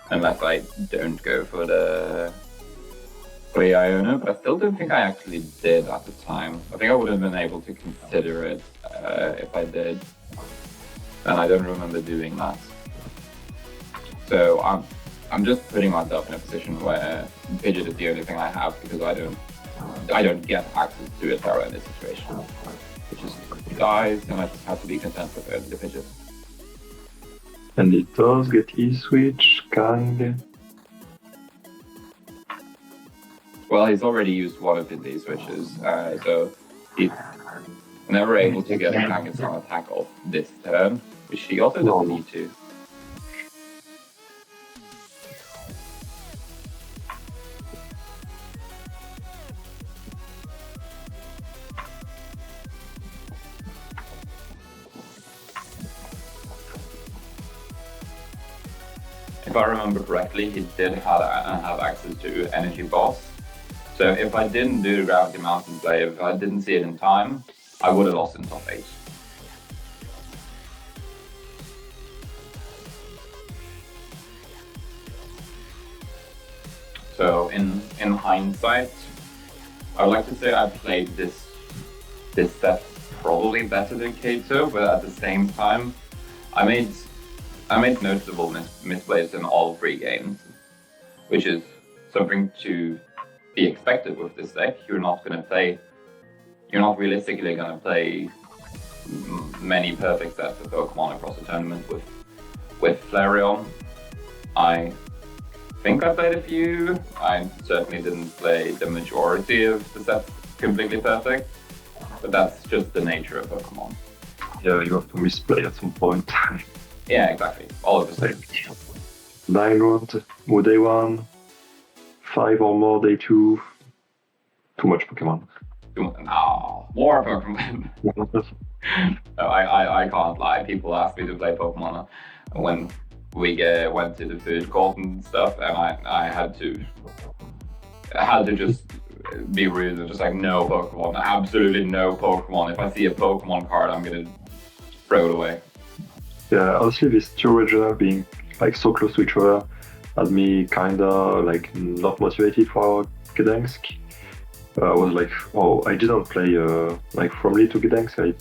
unless I don't go for the Iono, but I still don't think I actually did at the time. I think I would have been able to consider it if I did, and I don't remember doing that. So I'm just putting myself in a position where Pidgeot is the only thing I have, because I don't get access to a Terra in this situation. It just dies, and I just have to be content with the Pidgeot. And it does get E-Switch, Kang. Well, he's already used one of his E-Switches, so he's never able to get a Kangaskhan attack off this turn, which he also doesn't need to. if I remember correctly, he did have access to Energy Boss. So if I didn't do the Gravity Mountain play, if I didn't see it in time, I would have lost in top 8. So in hindsight, I would like to say I played this set probably better than Kato, but at the same time, I made noticeable misplays in all 3 games, which is something to be expected with this deck. You're not realistically gonna play many perfect sets of Pokemon across the tournament with Flareon. I think I played a few. I certainly didn't play the majority of the sets completely perfect, but that's just the nature of Pokemon. Yeah, you have to misplay at some point. Yeah, exactly. All of the same. 9 rounds, day 1, 5 or more day 2. Too much Pokemon. No, more Pokemon. I can't lie. People ask me to play Pokemon when we went to the food court and stuff, and I had to just be rude and just like, no Pokemon, absolutely no Pokemon. If I see a Pokemon card, I'm gonna throw it away. Yeah, honestly, these 2 regionals being like so close to each other had me kinda like not motivated for Gdansk. I was like, oh, I didn't play like from Lee to Gdansk. I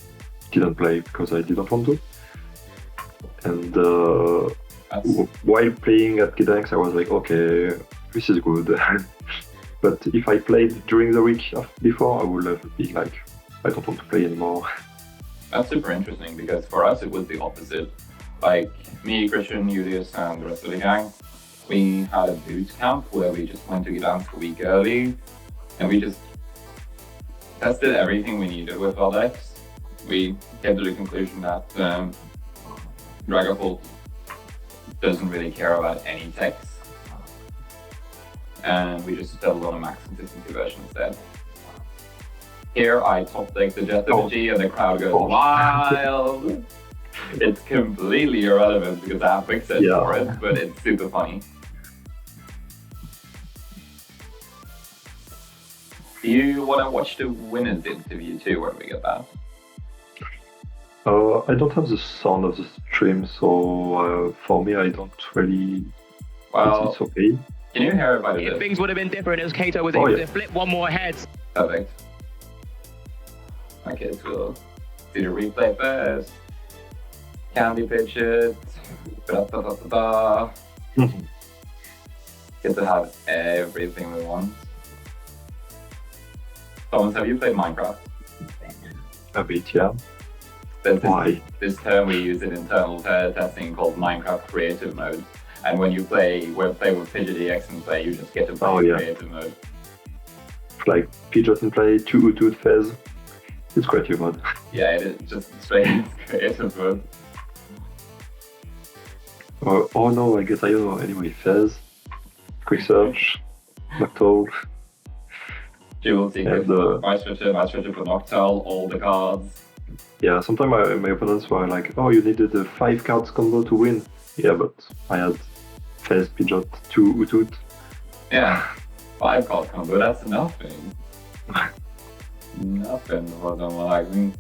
didn't play because I didn't want to. And while playing at Gdansk, I was like, okay, this is good. But if I played during the week before, I would have been like, I don't want to play anymore. That's super interesting because for us it was the opposite. Like me, Christian, Julius, and the rest of the gang, we had a boot camp where we just went to Gdansk a week early, and we just tested everything we needed with our decks. We came to the conclusion that Dragapult doesn't really care about any techs, and we just settled on a max consistency version instead. Here I top deck the Jet Energy and the crowd goes wild. It's completely irrelevant because I have quick set for it, but it's super funny. Do you want to watch the winners interview too when we get that? I don't have the sound of the stream, so for me I don't really... Well, it's okay. Can you hear it by the If things would have been different as Kato was able to flip one more head. Perfect. Okay, so we'll do the replay first. Candy pitch it. Get to have everything we want. Thomas, have you played Minecraft? A bit, yeah. Why? This term we use in internal testing called Minecraft Creative Mode. And when you play with Pidgeot EX and play, you just get to play Creative Mode. Like Pidgeot and play 2 Utoot phase. It's creative mode. Yeah, it is just straight creative mode. Oh no, I guess I don't know. Anyway, Fez, Quick Search, Noctowl. Dual Secret, Vice Switcher for Noctowl, all the cards. Yeah, sometimes my opponents were like, oh, you needed a 5 cards combo to win. Yeah, but I had Fez, Pidgeot, 2 Utoot. Yeah, 5 card combo, that's nothing. Nothing for them like me.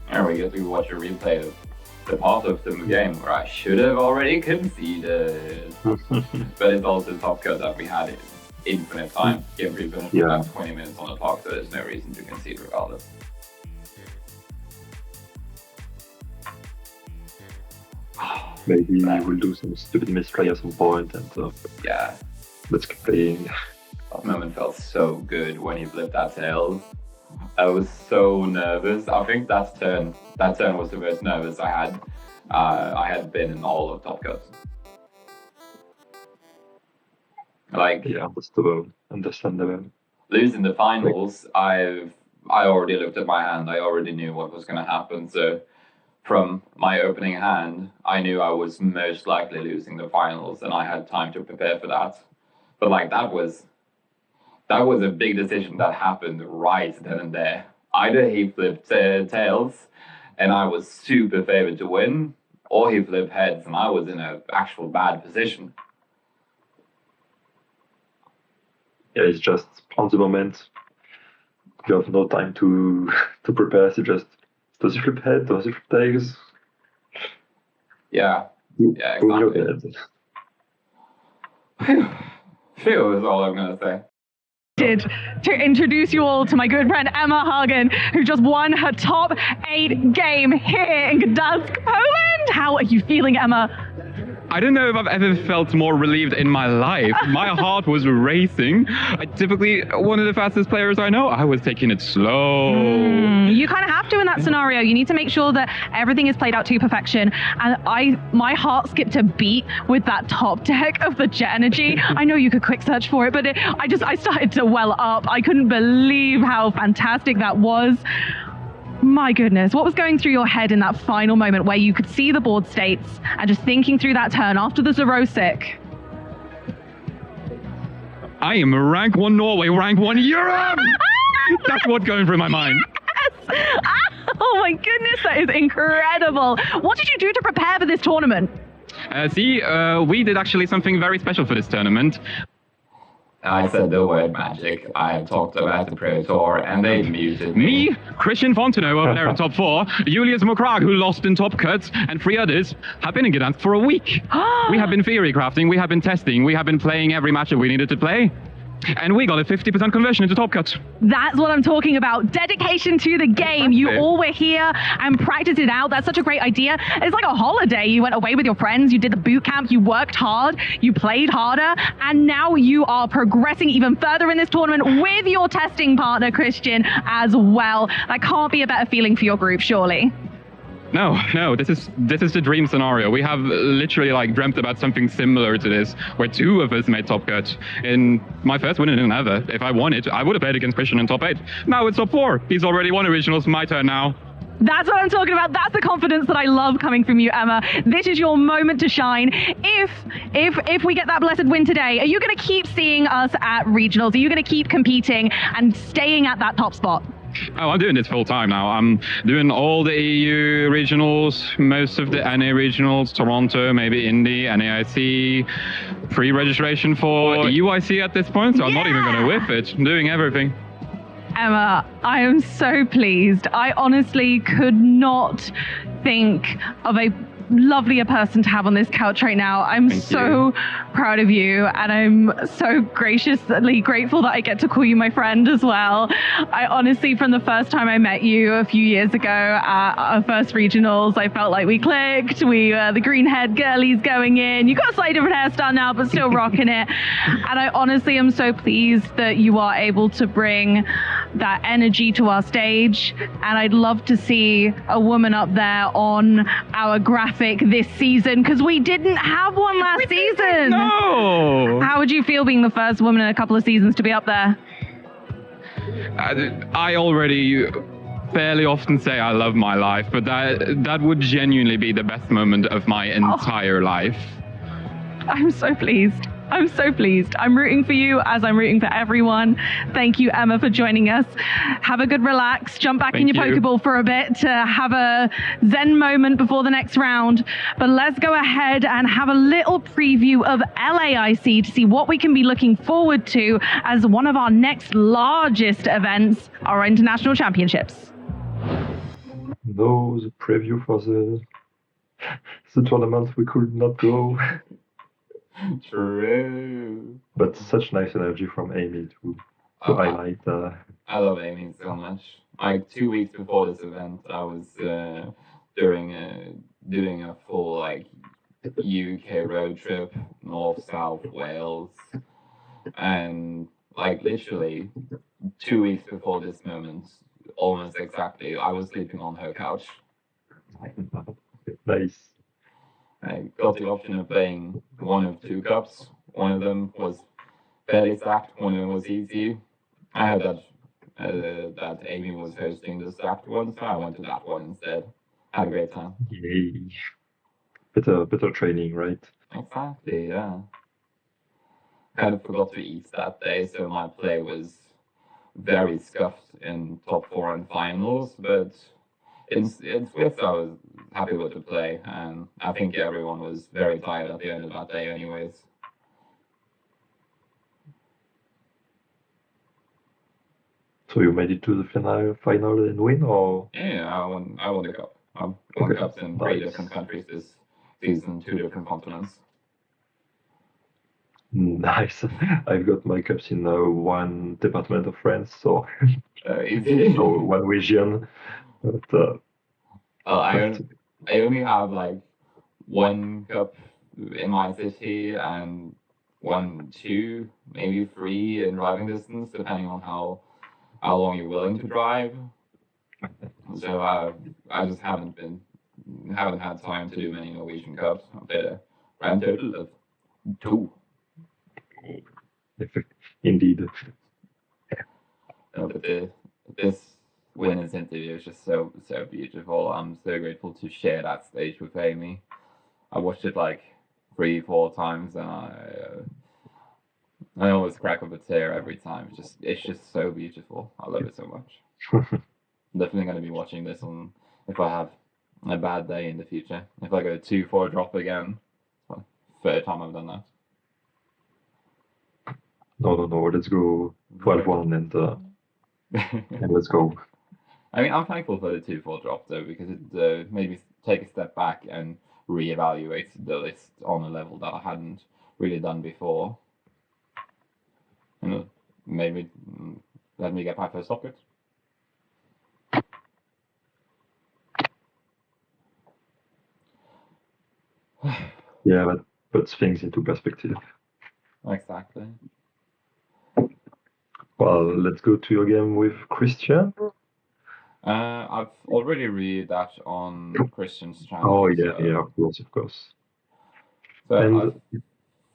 And we get to watch a replay of the part of the game where I should have already conceded. But it's also Top Cut that we had infinite time. Every finish about 20 minutes on the clock, so there's no reason to concede regardless. Maybe we'll do some stupid misplay at some point and yeah, let's keep playing. That moment felt so good when he flipped that tail. I was so nervous. I think that turn was the most nervous I had been in all of Top Cut. Like, yeah, understandable. Losing the finals, I already looked at my hand. I already knew what was going to happen. So from my opening hand, I knew I was most likely losing the finals, and I had time to prepare for that. But like that was a big decision that happened right then and there. either he flipped tails and I was super favored to win, or he flipped heads and I was in an actual bad position. Yeah, it's just on the moment. You have no time to prepare. So just does he flip head? Does he flip tails? Yeah, yeah, Go in your exactly. head. Phew is all I'm gonna say. To introduce you all to my good friend Emma Hagen, who just won her top 8 game here in Gdansk, Poland. How are you feeling, Emma? I don't know if I've ever felt more relieved in my life. My heart was racing. I typically, one of the fastest players I know, I was taking it slow. You kind of have to in that scenario. You need to make sure that everything is played out to perfection. And my heart skipped a beat with that top deck of the Jet Energy. I know you could quick search for it, but I started to well up. I couldn't believe how fantastic that was. My goodness, what was going through your head in that final moment where you could see the board states and just thinking through that turn after the Zorosic? I am rank 1 Norway, rank 1 Europe! That's what's going through my mind. Yes! Oh my goodness, that is incredible. What did you do to prepare for this tournament? We did actually something very special for this tournament. I said the word magic. I talked about the Pro Tour, and they muted me. Me, Christian Fontenot over there in top 4, Julius Mokrag, who lost in top cuts, and 3 others have been in Gdansk for a week. We have been theory crafting, we have been testing, we have been playing every match that we needed to play. And we got a 50% conversion into top cuts. That's what I'm talking about. Dedication to the game. You all were here and practiced it out. That's such a great idea. It's like a holiday. You went away with your friends, you did the boot camp, you worked hard, you played harder, and now you are progressing even further in this tournament with your testing partner, Christian, as well. That can't be a better feeling for your group, surely. No, this is the dream scenario. We have literally dreamt about something similar to this, where 2 of us made top cut. In my first win in ever, if I won it, I would have played against Christian in top 8. Now it's top 4. He's already won originals. My turn now. That's what I'm talking about. That's the confidence that I love coming from you, Emma. This is your moment to shine. If we get that blessed win today, are you going to keep seeing us at regionals? Are you going to keep competing and staying at that top spot? Oh, I'm doing this full time now. I'm doing all the EU regionals, most of the NA regionals, Toronto, maybe Indy, NAIC, pre-registration for UIC at this point, so I'm not even going to whiff it. I'm doing everything. Emma, I am so pleased. I honestly could not think of a lovelier person to have on this couch right now. I'm so proud of you, and I'm so graciously grateful that I get to call you my friend as well. I honestly, from the first time I met you a few years ago at our first regionals, I felt like we clicked. We were the green head girlies going in. You got a slightly different hairstyle now, but still rocking it. And I honestly am so pleased that you are able to bring that energy to our stage. And I'd love to see a woman up there on our graphic this season, because we didn't have one last season. No! How would you feel being the first woman in a couple of seasons to be up there? I already fairly often say I love my life, but that would genuinely be the best moment of my entire life. I'm so pleased. I'm so pleased. I'm rooting for you as I'm rooting for everyone. Thank you, Emma, for joining us. Have a good relax. Jump back in your Pokeball for a bit to have a zen moment before the next round. But let's go ahead and have a little preview of LAIC to see what we can be looking forward to as one of our next largest events, our international championships. No, the preview for the tournament we could not go. True. But such nice energy from Amy to highlight. I love Amy so much. Like 2 weeks before this event, I was doing a full UK road trip, north, south, Wales, and literally 2 weeks before this moment, almost exactly, I was sleeping on her couch. Nice. I got the option of playing one of 2 cups. One of them was fairly stacked, one of them was easy. I heard that Amy was hosting the stacked one, so I went to that one instead. Had a great time. Yay. Better training, right? Exactly, yeah. Kind of forgot to eat that day, so my play was very scuffed in top 4 and finals, but in Swiss I was happy with the play, and I think everyone was very tired at the end of that day anyways. So you made it to the final and win, or? Yeah, I won the cup. I won cups in 3 different countries this season, 2 different continents. Nice. I've got my cups in one department of France, so Easy. so one region. But I only have like 1 cup in my city and 1, 2, maybe 3 in driving distance, depending on how long you're willing to drive. So I just haven't had time to do many Norwegian Cups. I've played a grand total of 2. indeed. But this women's interview is just so beautiful. I'm so grateful to share that stage with Amy. I watched it like 3, 4 times, and I always crack up a tear every time. It's just so beautiful. I love it so much. I'm definitely going to be watching this on if I have a bad day in the future. If I go 2-4 drop again, it's the 3rd time I've done that. No. Let's go 12-1 and let's go. I mean, I'm thankful for the 2-4 drop though, because it made me take a step back and reevaluate the list on a level that I hadn't really done before. And it made me let me get my first socket. Yeah, that puts things into perspective. Exactly. Well, let's go to your game with Christian. I've already read that on Christian's channel. Oh yeah, of course. So And I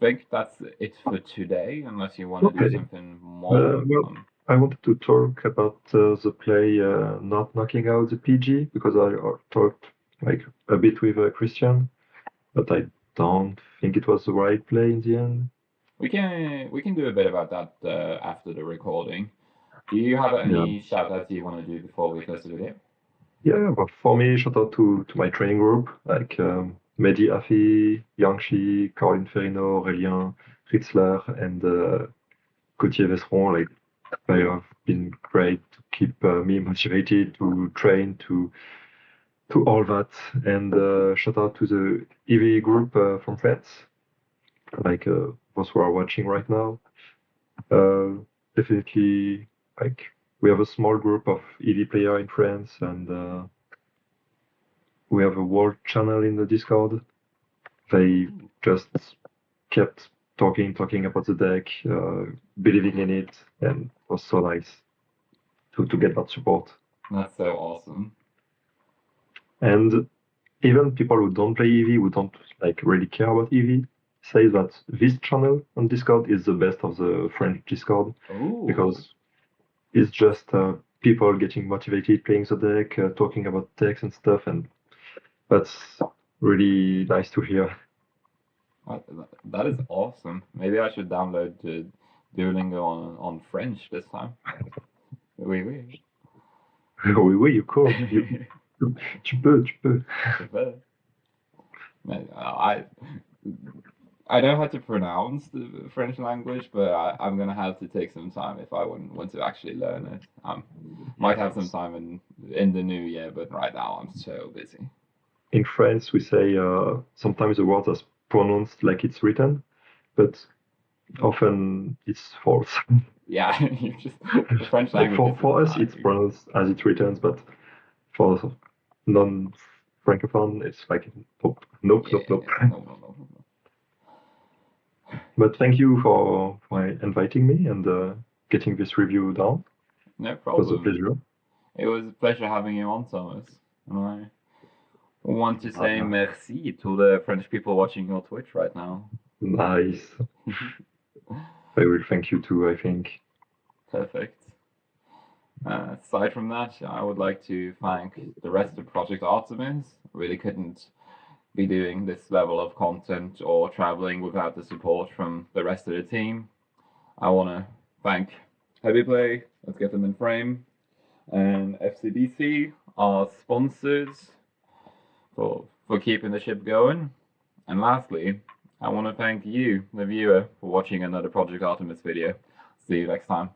think that's it for today, unless you want to do something more. well, I wanted to talk about the play not knocking out the PG, because I talked like a bit with Christian, but I don't think it was the right play in the end. We can do a bit about that after the recording. Do you have any shout outs you want to do before we close the video? Yeah, but for me, shout out to my training group, like Mehdi Afi, Yangshi, Caroline Ferrino, Aurélien, Ritzler, and Gauthier Vesseron. Like, they have been great to keep me motivated to train, to all that. And shout out to the EV group from France, like those who are watching right now. Definitely, like, we have a small group of EV player in France, and we have a world channel in the Discord. They just kept talking about the deck, believing in it, and it was so nice to get that support. That's so awesome. And even people who don't play EV, who don't like really care about EV, say that this channel on Discord is the best of the French Discord. Ooh. Because it's just people getting motivated playing the deck, talking about decks and stuff, and that's really nice to hear. That is awesome. Maybe I should download Duolingo on French this time. Oui. Oui, you could. Tu peux. I know how to pronounce the French language, but I'm gonna have to take some time if I want to actually learn it. Might have some time in the new year, but right now I'm so busy. In France, we say sometimes the words are pronounced like it's written, but often it's false. Yeah, the French language. Like for us, it's pronounced as it's written, but for non-francophone, it's like nope. No. But thank you for inviting me and getting this review down. No problem. It was a pleasure. It was a pleasure having you on, Thomas. And I want to say merci to the French people watching your Twitch right now. Nice. I will thank you too, I think. Perfect. Aside from that, I would like to thank the rest of Project Artemis. Really couldn't be doing this level of content or traveling without the support from the rest of the team. I want to thank Heavy Play, let's get them in frame. And FCDC are sponsors for keeping the ship going. And lastly, I want to thank you, the viewer, for watching another Project Artemis video. See you next time.